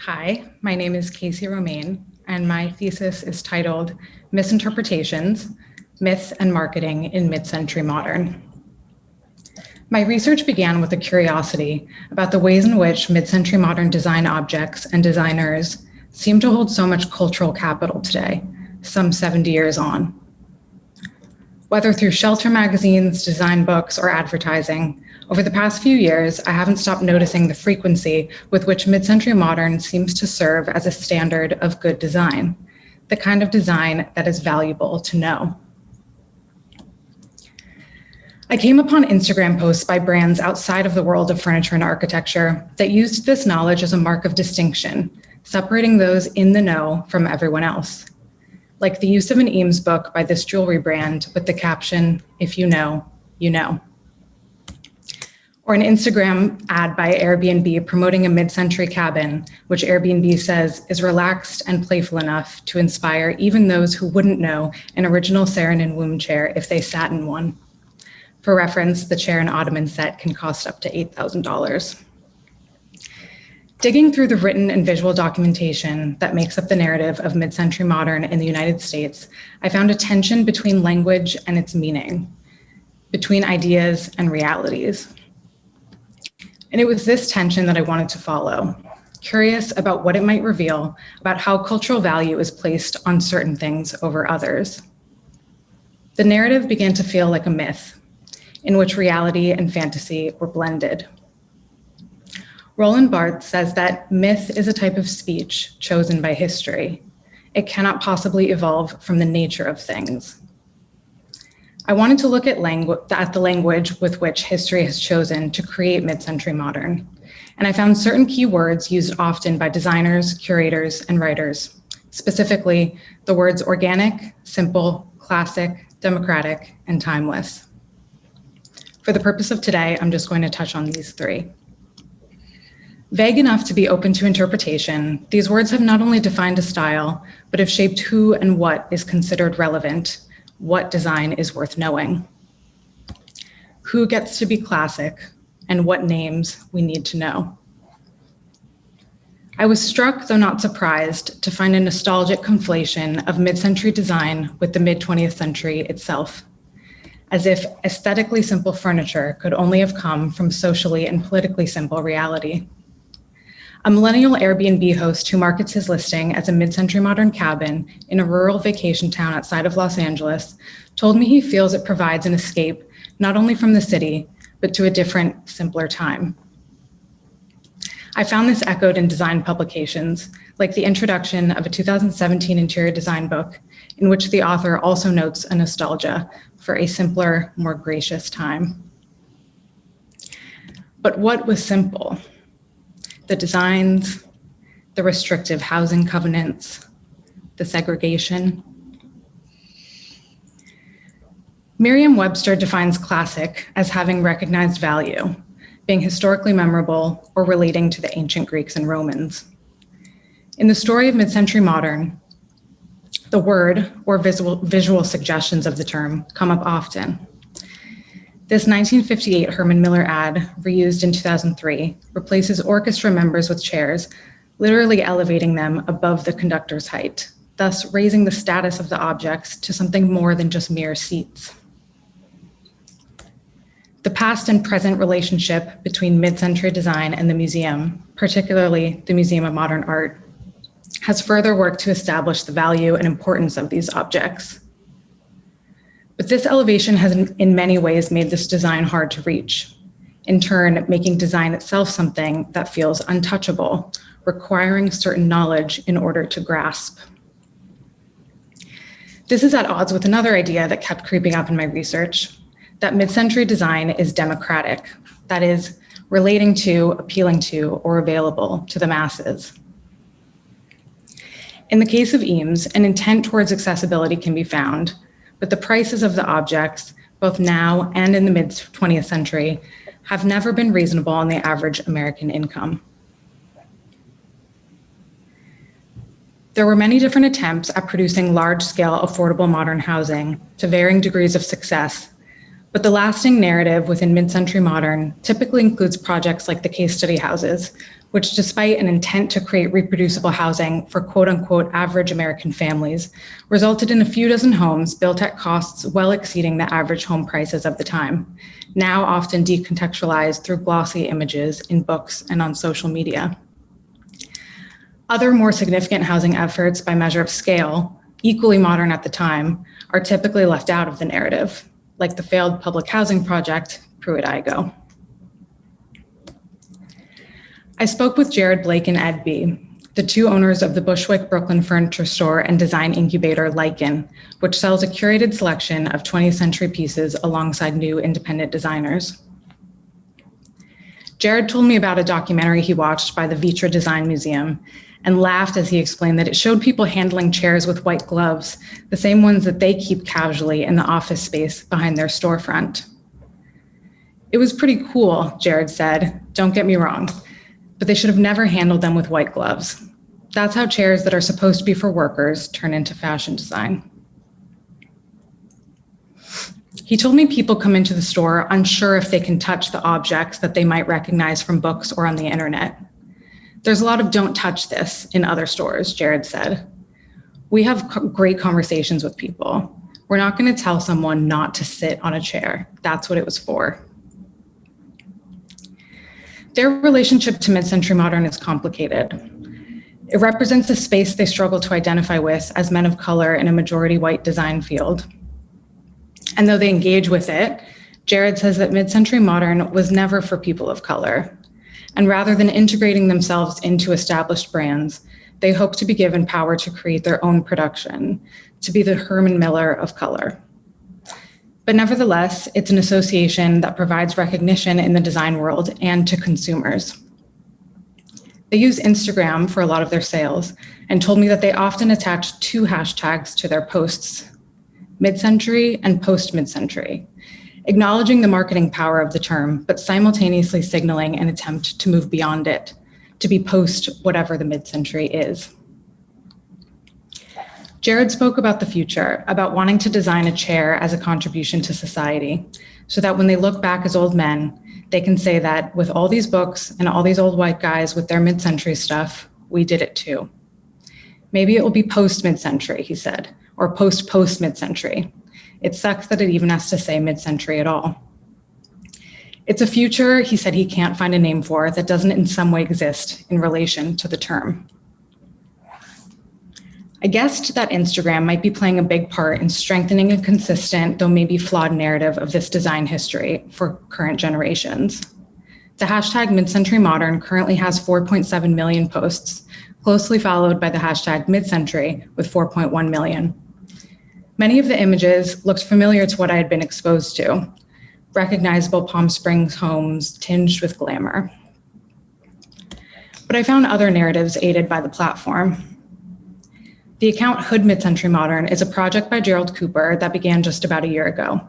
Hi, my name is Casey Romaine, and my thesis is titled Misinterpretations, Myth and Marketing in Mid-Century Modern. My research began with a curiosity about the ways in which mid-century modern design objects and designers seem to hold so much cultural capital today, some 70 years on. Whether through shelter magazines, design books, or advertising, over the past few years, I haven't stopped noticing the frequency with which mid-century modern seems to serve as a standard of good design, the kind of design that is valuable to know. I came upon Instagram posts by brands outside of the world of furniture and architecture that used this knowledge as a mark of distinction, separating those in the know from everyone else. Like the use of an Eames book by this jewelry brand with the caption, "If you know, you know." Or an Instagram ad by Airbnb promoting a mid-century cabin, which Airbnb says is relaxed and playful enough to inspire even those who wouldn't know an original Saarinen womb chair if they sat in one. For reference, the chair and ottoman set can cost up to $8,000. Digging through the written and visual documentation that makes up the narrative of mid-century modern in the United States, I found a tension between language and its meaning, between ideas and realities. And it was this tension that I wanted to follow, curious about what it might reveal about how cultural value is placed on certain things over others. The narrative began to feel like a myth, in which reality and fantasy were blended. Roland Barthes says that myth is a type of speech chosen by history. It cannot possibly evolve from the nature of things. I wanted to look at the language with which history has chosen to create mid-century modern, and I found certain key words used often by designers, curators, and writers, specifically the words organic, simple, classic, democratic, and timeless. For the purpose of today, I'm just going to touch on these three. Vague enough to be open to interpretation, these words have not only defined a style, but have shaped who and what is considered relevant, what design is worth knowing, who gets to be classic, and what names we need to know. I was struck, though not surprised, to find a nostalgic conflation of mid-century design with the mid-20th century itself, as if aesthetically simple furniture could only have come from socially and politically simple reality. A millennial Airbnb host who markets his listing as a mid-century modern cabin in a rural vacation town outside of Los Angeles told me he feels it provides an escape not only from the city, but to a different, simpler time. I found this echoed in design publications, like the introduction of a 2017 interior design book, in which the author also notes a nostalgia for a simpler, more gracious time. But what was simple? The designs, the restrictive housing covenants, the segregation. Merriam-Webster defines classic as having recognized value, being historically memorable or relating to the ancient Greeks and Romans. In the story of mid-century modern, the word or visual suggestions of the term come up often. This 1958 Herman Miller ad, reused in 2003, replaces orchestra members with chairs, literally elevating them above the conductor's height, thus raising the status of the objects to something more than just mere seats. The past and present relationship between mid-century design and the museum, particularly the Museum of Modern Art, has further worked to establish the value and importance of these objects. But this elevation has in many ways made this design hard to reach, in turn making design itself something that feels untouchable, requiring certain knowledge in order to grasp. This is at odds with another idea that kept creeping up in my research, that mid-century design is democratic, that is, relating to, appealing to, or available to the masses. In the case of Eames, an intent towards accessibility can be found, but the prices of the objects, both now and in the mid-20th century, have never been reasonable on the average American income. There were many different attempts at producing large-scale, affordable modern housing to varying degrees of success, but the lasting narrative within mid-century modern typically includes projects like the case study houses, which despite an intent to create reproducible housing for quote unquote average American families, resulted in a few dozen homes built at costs well exceeding the average home prices of the time, now often decontextualized through glossy images in books and on social media. Other more significant housing efforts by measure of scale, equally modern at the time, are typically left out of the narrative, like the failed public housing project, Pruitt-Igoe. I spoke with Jared Blake and Ed B., the two owners of the Bushwick Brooklyn furniture store and design incubator Lichen, which sells a curated selection of 20th century pieces alongside new independent designers. Jared told me about a documentary he watched by the Vitra Design Museum and laughed as he explained that it showed people handling chairs with white gloves, the same ones that they keep casually in the office space behind their storefront. It was pretty cool, Jared said, don't get me wrong, but they should have never handled them with white gloves. That's how chairs that are supposed to be for workers turn into fashion design. He told me people come into the store unsure if they can touch the objects that they might recognize from books or on the internet. There's a lot of don't touch this in other stores, Jared said. We have great conversations with people. We're not going to tell someone not to sit on a chair. That's what it was for. Their relationship to mid-century modern is complicated. It represents a space they struggle to identify with as men of color in a majority white design field. And though they engage with it, Jared says that mid-century modern was never for people of color. And rather than integrating themselves into established brands, they hope to be given power to create their own production, to be the Herman Miller of color. But nevertheless, it's an association that provides recognition in the design world and to consumers. They use Instagram for a lot of their sales and told me that they often attach two hashtags to their posts, mid-century and post-mid-century, acknowledging the marketing power of the term, but simultaneously signaling an attempt to move beyond it, to be post whatever the mid-century is. Jared spoke about the future, about wanting to design a chair as a contribution to society, so that when they look back as old men, they can say that with all these books and all these old white guys with their mid-century stuff, we did it too. Maybe it will be post-mid-century, he said, or post-mid-century. It sucks that it even has to say mid-century at all. It's a future, he said, he can't find a name for that doesn't in some way exist in relation to the term. I guessed that Instagram might be playing a big part in strengthening a consistent, though maybe flawed narrative of this design history for current generations. The hashtag mid-century modern currently has 4.7 million posts, closely followed by the hashtag mid-century with 4.1 million. Many of the images looked familiar to what I had been exposed to, recognizable Palm Springs homes tinged with glamour. But I found other narratives aided by the platform. The account Hood Mid-Century Modern is a project by Gerald Cooper that began just about a year ago.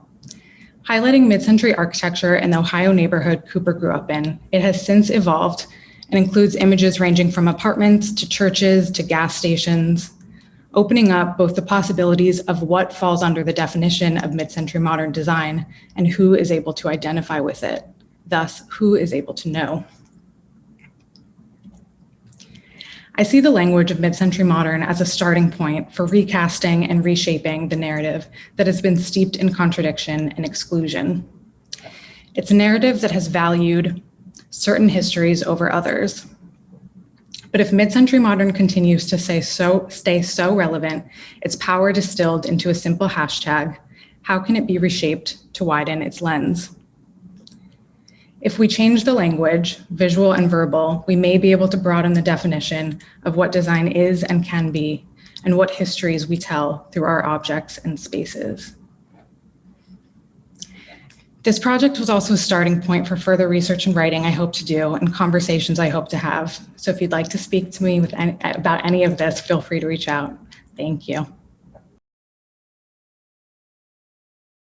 Highlighting mid-century architecture in the Ohio neighborhood Cooper grew up in, it has since evolved and includes images ranging from apartments to churches to gas stations, opening up both the possibilities of what falls under the definition of mid-century modern design and who is able to identify with it, thus who is able to know. I see the language of mid-century modern as a starting point for recasting and reshaping the narrative that has been steeped in contradiction and exclusion. It's a narrative that has valued certain histories over others. But if mid-century modern continues to stay so relevant, its power distilled into a simple hashtag, how can it be reshaped to widen its lens? If we change the language, visual and verbal, we may be able to broaden the definition of what design is and can be, and what histories we tell through our objects and spaces. This project was also a starting point for further research and writing I hope to do and conversations I hope to have. So if you'd like to speak to me about any of this, feel free to reach out. Thank you.